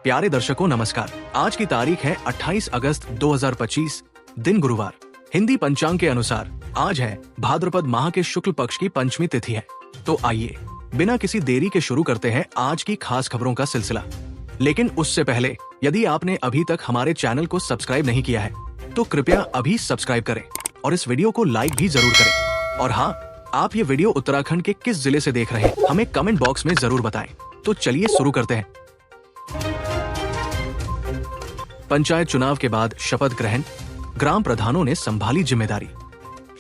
प्यारे दर्शकों नमस्कार। आज की तारीख है 28 अगस्त 2025, दिन गुरुवार। हिंदी पंचांग के अनुसार आज है भाद्रपद माह के शुक्ल पक्ष की पंचमी तिथि है। तो आइए बिना किसी देरी के शुरू करते हैं आज की खास खबरों का सिलसिला। लेकिन उससे पहले यदि आपने अभी तक हमारे चैनल को सब्सक्राइब नहीं किया है तो कृपया अभी सब्सक्राइब करें और इस वीडियो को लाइक भी जरूर करें। और हाँ, आप ये वीडियो उत्तराखंड के किस जिले से देख रहे हैं हमें कमेंट बॉक्स में जरूर बताएं। तो चलिए शुरू करते हैं। पंचायत चुनाव के बाद शपथ ग्रहण, ग्राम प्रधानों ने संभाली जिम्मेदारी।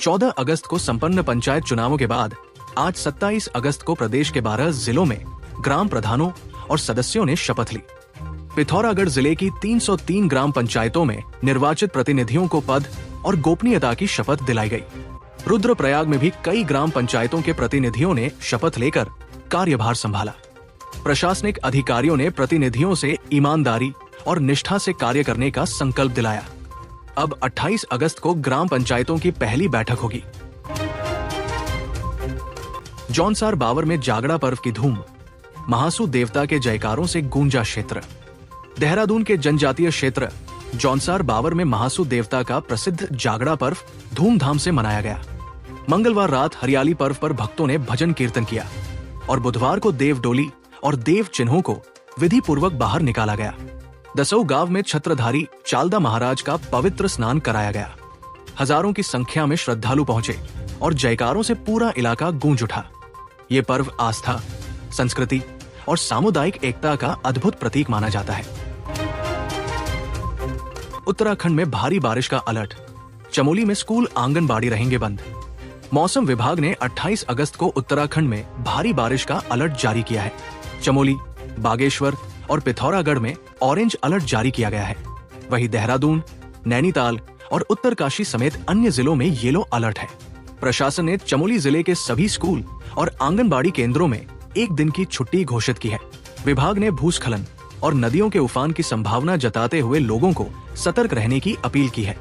14 अगस्त को संपन्न पंचायत चुनावों के बाद आज 27 अगस्त को प्रदेश के 12 जिलों में ग्राम प्रधानों और सदस्यों ने शपथ ली। पिथौरागढ़ जिले की 303 ग्राम पंचायतों में निर्वाचित प्रतिनिधियों को पद और गोपनीयता की शपथ दिलाई गई। रुद्रप्रयाग में भी कई ग्राम पंचायतों के प्रतिनिधियों ने शपथ लेकर कार्यभार संभाला। प्रशासनिक अधिकारियों ने प्रतिनिधियों से ईमानदारी और निष्ठा से कार्य करने का संकल्प दिलाया। अब 28 अगस्त को ग्राम पंचायतों की पहली बैठक होगी। जौनसार बावर में जागड़ा पर्व की धूम, महासू देवता के जयकारों से गूंजा क्षेत्र। देहरादून के जनजातीय क्षेत्र जौनसार बावर में महासू देवता का प्रसिद्ध जागड़ा पर्व धूमधाम से मनाया गया। मंगलवार रात हरियाली पर्व पर भक्तों ने भजन कीर्तन किया और बुधवार को देव डोली और देव चिन्हों को विधि पूर्वक बाहर निकाला गया। दसऊ गांव में छत्रधारी चालदा महाराज का पवित्र स्नान कराया गया। हजारों की संख्या में श्रद्धालु पहुंचे और जयकारों से पूरा इलाका गूंज उठा। ये पर्व आस्था, संस्कृति और सामुदायिक एकता का अद्भुत प्रतीक माना जाता है। उत्तराखंड में भारी बारिश का अलर्ट, चमोली में स्कूल आंगनबाड़ी रहेंगे बंद। मौसम विभाग ने 28 अगस्त को उत्तराखंड में भारी बारिश का अलर्ट जारी किया है। चमोली, बागेश्वर और पिथौरागढ़ में ऑरेंज अलर्ट जारी किया गया है। वहीं देहरादून, नैनीताल और उत्तरकाशी समेत अन्य जिलों में येलो अलर्ट है। प्रशासन ने चमोली जिले के सभी स्कूल और आंगनबाड़ी केंद्रों में एक दिन की छुट्टी घोषित की है। विभाग ने भूस्खलन और नदियों के उफान की संभावना जताते हुए लोगों को सतर्क रहने की अपील की है।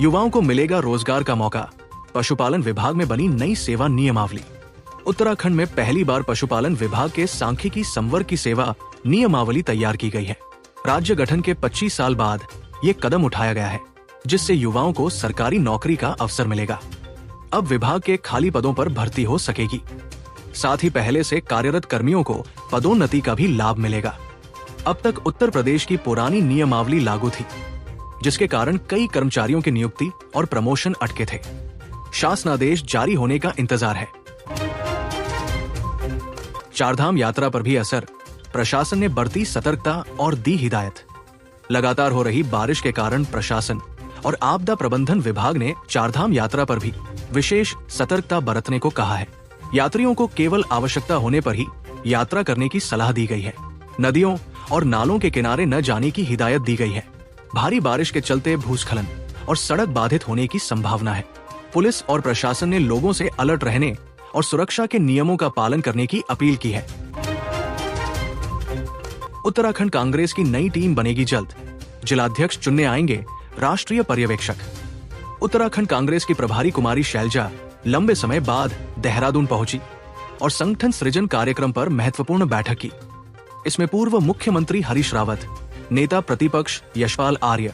युवाओं को मिलेगा रोजगार का मौका, पशुपालन विभाग में बनी नई सेवा नियमावली। उत्तराखंड में पहली बार पशुपालन विभाग के सांख्यिकी संवर्ग की सेवा नियमावली तैयार की गई है। राज्य गठन के 25 साल बाद ये कदम उठाया गया है, जिससे युवाओं को सरकारी नौकरी का अवसर मिलेगा। अब विभाग के खाली पदों पर भर्ती हो सकेगी। साथ ही पहले से कार्यरत कर्मियों को पदोन्नति का भी लाभ मिलेगा। अब तक उत्तर प्रदेश की पुरानी नियमावली लागू थी, जिसके कारण कई कर्मचारियों की नियुक्ति और प्रमोशन अटके थे। शासनादेश जारी होने का इंतजार है। चारधाम यात्रा पर भी असर, प्रशासन ने बरती सतर्कता और दी हिदायत। लगातार हो रही बारिश के कारण प्रशासन और आपदा प्रबंधन विभाग ने चारधाम यात्रा पर भी विशेष सतर्कता बरतने को कहा है। यात्रियों को केवल आवश्यकता होने पर ही यात्रा करने की सलाह दी गई है। नदियों और नालों के किनारे न जाने की हिदायत दी गई है। भारी बारिश के चलते भूस्खलन और सड़क बाधित होने की संभावना है। पुलिस और प्रशासन ने लोगों से अलर्ट रहने और सुरक्षा के नियमों का पालन करने की अपील की है। उत्तराखंड कांग्रेस की नई टीम बनेगी जल्द, जिलाध्यक्ष चुनने आएंगे राष्ट्रीय पर्यवेक्षक। उत्तराखंड कांग्रेस की प्रभारी कुमारी शैलजा लंबे समय बाद देहरादून पहुंची और संगठन सृजन कार्यक्रम पर महत्वपूर्ण बैठक की। इसमें पूर्व मुख्यमंत्री हरीश रावत, नेता प्रतिपक्ष यशपाल आर्य,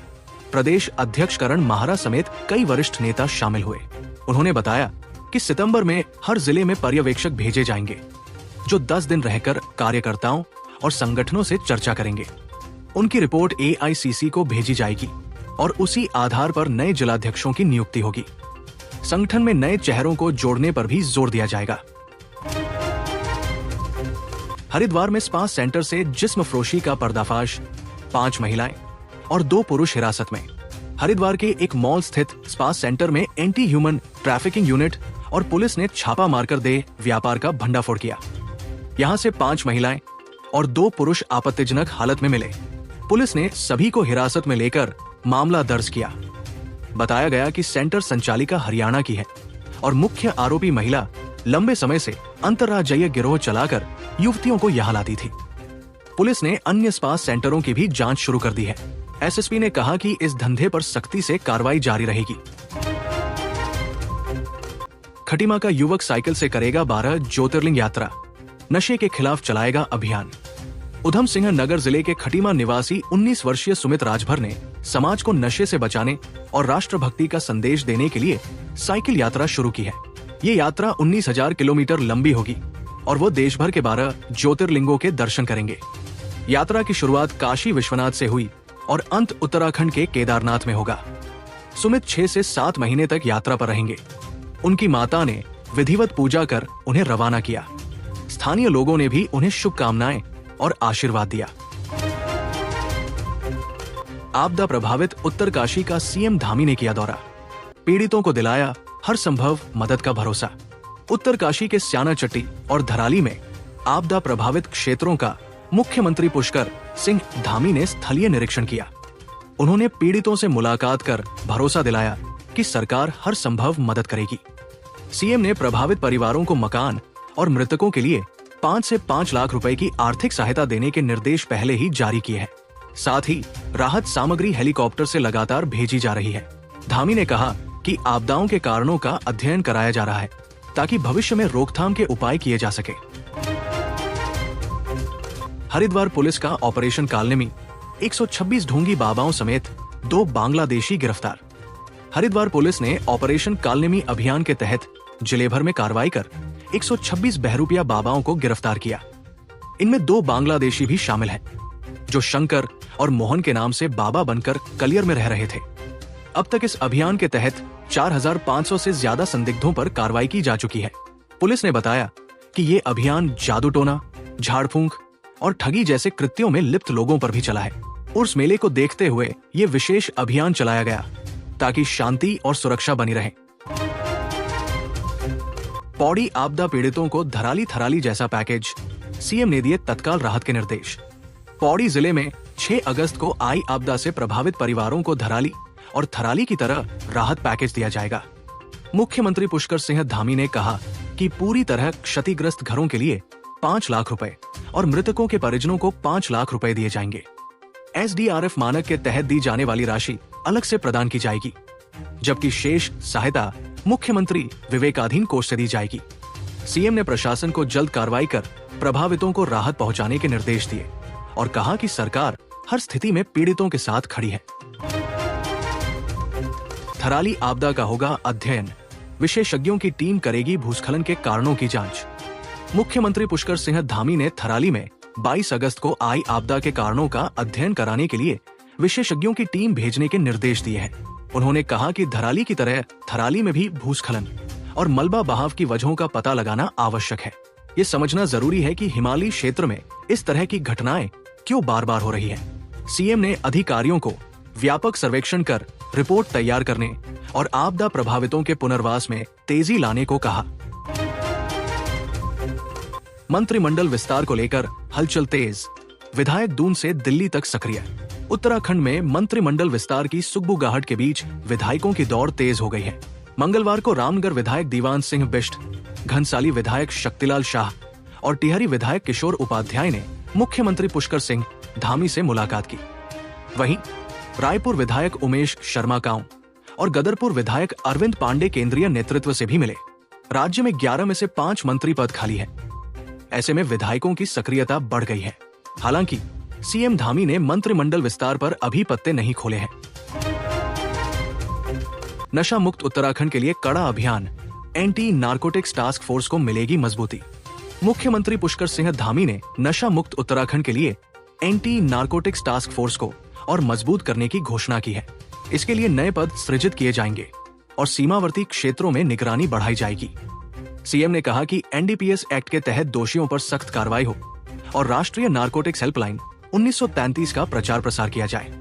प्रदेश अध्यक्ष करण माहरा समेत कई वरिष्ठ नेता शामिल हुए। उन्होंने बताया कि सितंबर में हर जिले में पर्यवेक्षक भेजे जाएंगे, जो 10 दिन रहकर कार्यकर्ताओं और संगठनों से चर्चा करेंगे। उनकी रिपोर्ट AICC को भेजी जाएगी और उसी आधार पर नए जिलाध्यक्षों की नियुक्ति होगी। संगठन में नए चेहरों को जोड़ने पर भी जोर दिया जाएगा। हरिद्वार में स्पा सेंटर से जिस्म फरोशी का पर्दाफाश, 5 महिलाएं और 2 पुरुष हिरासत में। हरिद्वार के एक मॉल स्थित स्पा सेंटर में एंटी ह्यूमन ट्रैफिकिंग यूनिट और पुलिस ने छापा मारकर देह व्यापार का भंडाफोड़ किया। यहां से 5 महिलाएं और 2 पुरुष आपत्तिजनक हालत में मिले। पुलिस ने सभी को हिरासत में लेकर मामला दर्ज किया। बताया गया कि सेंटर संचालिका हरियाणा की है और मुख्य आरोपी महिला लंबे समय से अंतर्राज्यीय गिरोह चलाकर युवतियों को यहां लाती थी। पुलिस ने अन्य स्पा सेंटरों की भी जांच शुरू कर दी है। SSP ने कहा कि इस धंधे पर सख्ती से कार्रवाई जारी रहेगी। खटीमा का युवक साइकिल से करेगा 12 ज्योतिर्लिंग यात्रा, नशे के खिलाफ चलाएगा अभियान। उधम सिंह नगर जिले के खटीमा निवासी 19 वर्षीय सुमित राजभर ने समाज को नशे से बचाने और राष्ट्रभक्ति का संदेश देने के लिए साइकिल यात्रा शुरू की है। ये यात्रा 19,000 किलोमीटर लंबी होगी और वो देश भर के 12 ज्योतिर्लिंगों के दर्शन करेंगे। यात्रा की शुरुआत काशी विश्वनाथ से हुई और अंत उत्तराखंड के केदारनाथ में होगा। सुमित 6 से 7 महीने तक यात्रा पर रहेंगे। उनकी माता ने विधिवत पूजा कर उन्हें रवाना किया। स्थानीय लोगों ने भी उन्हें शुभकामनाएं और आशीर्वाद दिया। आपदा प्रभावित उत्तरकाशी का सीएम धामी ने किया दौरा, पीड़ितों को दिलाया हर संभव मदद का भरोसा। उत्तरकाशी के स्याना चट्टी और धराली में आपदा प्रभावित क्षेत्रों का मुख्यमंत्री पुष्कर सिंह धामी ने स्थलीय निरीक्षण किया। उन्होंने पीड़ितों से मुलाकात कर भरोसा दिलाया कि सरकार हर संभव मदद करेगी। सीएम ने प्रभावित परिवारों को मकान और मृतकों के लिए 5 से 5 लाख रुपए की आर्थिक सहायता देने के निर्देश पहले ही जारी किए हैं। साथ ही राहत सामग्री हेलीकॉप्टर से लगातार भेजी जा रही है। धामी ने कहा कि आपदाओं के कारणों का अध्ययन कराया जा रहा है ताकि भविष्य में रोकथाम के उपाय किए जा सके। हरिद्वार पुलिस का ऑपरेशन कालनेमी 126 ढोंगी बाबाओं समेत 2 बांग्लादेशी गिरफ्तार। हरिद्वार पुलिस ने ऑपरेशन कालनेमी अभियान के तहत जिले भर में कार्रवाई कर 126 बहरूपिया बाबाओं को गिरफ्तार किया। इनमें 2 बांग्लादेशी भी शामिल हैं, जो शंकर और मोहन के नाम से बाबा बनकर कलियर में रह रहे थे। अब तक इस अभियान के तहत 4,500 से ज्यादा संदिग्धों पर कार्रवाई की जा चुकी है। पुलिस ने बताया कि ये अभियान जादू टोना, झाड़ फूंक और ठगी जैसे कृत्यों में लिप्त लोगों पर भी चला है। उर्स मेले को देखते हुए ये विशेष अभियान चलाया गया ताकि शांति और सुरक्षा बनी रहे। पौड़ी आपदा पीड़ितों को धराली थराली जैसा पैकेज, सीएम ने दिए तत्काल राहत के निर्देश। पौड़ी जिले में 6 अगस्त को आई आपदा से प्रभावित परिवारों को धराली और थराली की तरह राहत पैकेज दिया जाएगा। मुख्यमंत्री पुष्कर सिंह धामी ने कहा कि पूरी तरह क्षतिग्रस्त घरों के लिए 5 लाख रुपए और मृतकों के परिजनों को 5 लाख रुपए दिए जाएंगे। एसडीआरएफ मानक के तहत दी जाने वाली राशि अलग से प्रदान की जाएगी, जबकि शेष सहायता मुख्यमंत्री विवेकाधीन कोष से दी जाएगी। सीएम ने प्रशासन को जल्द कार्रवाई कर प्रभावितों को राहत पहुंचाने के निर्देश दिए और कहा कि सरकार हर स्थिति में पीड़ितों के साथ खड़ी है। थराली आपदा का होगा अध्ययन, विशेषज्ञों की टीम करेगी भूस्खलन के कारणों की जांच। मुख्यमंत्री पुष्कर सिंह धामी ने थराली में 22 अगस्त को आई आपदा के कारणों का अध्ययन कराने के लिए विशेषज्ञों की टीम भेजने के निर्देश दिए हैं। उन्होंने कहा कि धराली की तरह थराली में भी भूस्खलन और मलबा बहाव की वजहों का पता लगाना आवश्यक है। ये समझना जरूरी है कि हिमालयी क्षेत्र में इस तरह की घटनाएं क्यों बार बार हो रही है। सीएम ने अधिकारियों को व्यापक सर्वेक्षण कर रिपोर्ट तैयार करने और आपदा प्रभावितों के पुनर्वास में तेजी लाने को कहा। मंत्रिमंडल विस्तार को लेकर हलचल तेज, विधायक दून से दिल्ली तक सक्रिय। उत्तराखंड में मंत्रिमंडल विस्तार की सुगबुगाहट के बीच विधायकों की दौड़ तेज हो गई है। मंगलवार को रामनगर विधायक दीवान सिंह बिष्ट, घनसाली विधायक शक्तिलाल शाह और टिहरी विधायक किशोर उपाध्याय ने मुख्यमंत्री पुष्कर सिंह धामी से मुलाकात की। वहीं रायपुर विधायक उमेश शर्मा काऊ और गदरपुर विधायक अरविंद पांडे केंद्रीय नेतृत्व से भी मिले। राज्य में 11 में से 5 मंत्री पद खाली है। ऐसे में विधायकों की सक्रियता बढ़ गई है। हालांकि सीएम धामी ने मंत्रिमंडल विस्तार पर अभी पत्ते नहीं खोले हैं। नशा मुक्त उत्तराखंड के लिए कड़ा अभियान, एंटी नारकोटिक्स टास्क फोर्स को मिलेगी मजबूती। मुख्यमंत्री पुष्कर सिंह धामी ने नशा मुक्त उत्तराखंड के लिए एंटी नारकोटिक्स टास्क फोर्स को और मजबूत करने की घोषणा की है। इसके लिए नए पद सृजित किए जाएंगे और सीमावर्ती क्षेत्रों में निगरानी बढ़ाई जाएगी। सीएम ने कहा कि एनडीपीएस एक्ट के तहत दोषियों पर सख्त कार्रवाई हो और राष्ट्रीय नारकोटिक्स हेल्पलाइन 1933 का प्रचार प्रसार किया जाए।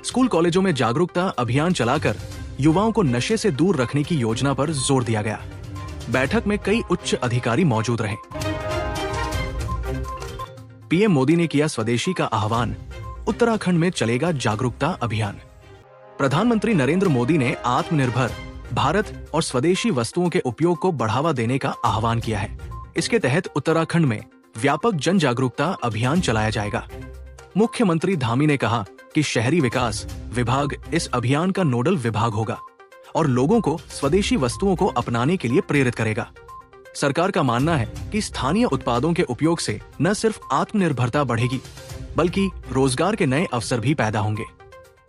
स्कूल कॉलेजों में जागरूकता अभियान चलाकर युवाओं को नशे से दूर रखने की योजना पर जोर दिया गया। बैठक में कई उच्च अधिकारी मौजूद रहे। पीएम मोदी ने किया स्वदेशी का आह्वान, उत्तराखंड में चलेगा जागरूकता अभियान। प्रधानमंत्री नरेंद्र मोदी ने आत्मनिर्भर भारत और स्वदेशी वस्तुओं के उपयोग को बढ़ावा देने का आह्वान किया है। इसके तहत उत्तराखंड में व्यापक जन जागरूकता अभियान चलाया जाएगा। मुख्यमंत्री धामी ने कहा कि शहरी विकास विभाग इस अभियान का नोडल विभाग होगा और लोगों को स्वदेशी वस्तुओं को अपनाने के लिए प्रेरित करेगा। सरकार का मानना है कि स्थानीय उत्पादों के उपयोग से न सिर्फ आत्मनिर्भरता बढ़ेगी, बल्कि रोजगार के नए अवसर भी पैदा होंगे।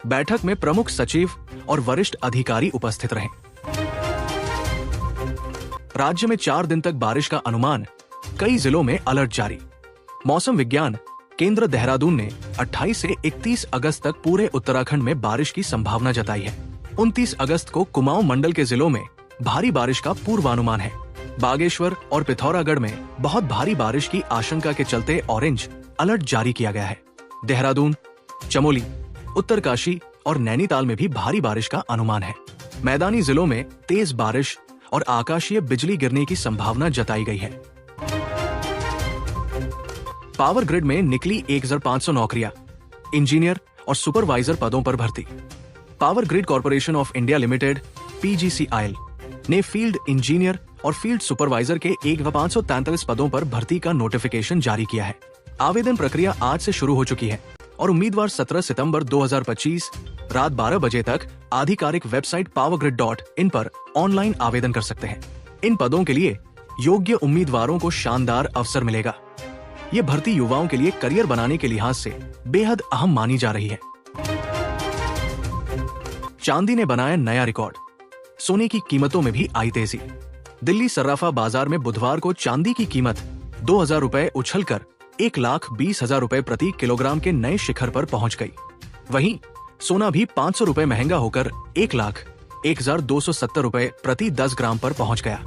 बैठक में प्रमुख सचिव और वरिष्ठ अधिकारी उपस्थित रहे। राज्य में 4 दिन तक बारिश का अनुमान, कई जिलों में अलर्ट जारी। मौसम विज्ञान केंद्र देहरादून ने 28 से 31 अगस्त तक पूरे उत्तराखंड में बारिश की संभावना जताई है। 29 अगस्त को कुमाऊं मंडल के जिलों में भारी बारिश का पूर्वानुमान है। बागेश्वर और पिथौरागढ़ में बहुत भारी बारिश की आशंका के चलते ऑरेंज अलर्ट जारी किया गया है। देहरादून, चमोली, उत्तरकाशी और नैनीताल में भी भारी बारिश का अनुमान है। मैदानी जिलों में तेज बारिश और आकाशीय बिजली गिरने की संभावना जताई गई है। पावर ग्रिड में निकली 1500 नौकरियां, इंजीनियर और सुपरवाइजर पदों पर भर्ती। Power grid corporation of India limited (PGCIL) ने फील्ड इंजीनियर और फील्ड सुपरवाइजर के 1543 पदों पर भर्ती का नोटिफिकेशन जारी किया है। आवेदन प्रक्रिया आज से शुरू हो चुकी है और उम्मीदवार 17 सितंबर 2025 रात 12 बजे तक आधिकारिक वेबसाइट powergrid.in पर ऑनलाइन आवेदन कर सकते हैं। इन पदों के लिए योग्य उम्मीदवारों को शानदार अवसर मिलेगा। ये भर्ती युवाओं के लिए करियर बनाने के लिहाज से बेहद अहम मानी जा रही है। चांदी ने बनाया नया रिकॉर्ड, सोने की कीमतों में भी आई तेजी। दिल्ली सर्राफा बाजार में बुधवार को चांदी की कीमत 2000 रुपए उछलकर 1,20,000 रुपए प्रति किलोग्राम के नए शिखर पर पहुंच गई। वहीं सोना भी 500 रुपए महंगा होकर 1,01,270 रुपए प्रति 10 ग्राम पर पहुंच गया।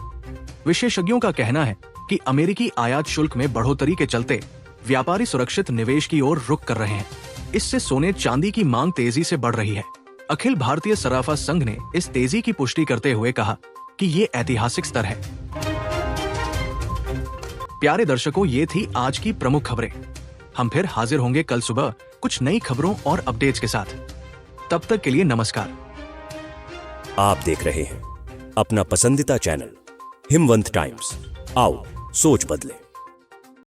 विशेषज्ञों का कहना है कि अमेरिकी आयात शुल्क में बढ़ोतरी के चलते व्यापारी सुरक्षित निवेश की ओर रुख कर रहे हैं। इससे सोने चांदी की मांग तेजी से बढ़ रही है। अखिल भारतीय सराफा संघ ने इस तेजी की पुष्टि करते हुए कहा कि ये ऐतिहासिक स्तर है। प्यारे दर्शकों, ये थी आज की प्रमुख खबरें। हम फिर हाजिर होंगे कल सुबह कुछ नई खबरों और अपडेट्स के साथ। तब तक के लिए नमस्कार। आप देख रहे हैं अपना पसंदीदा चैनल हिमवंत टाइम्स। आओ सोच बदले।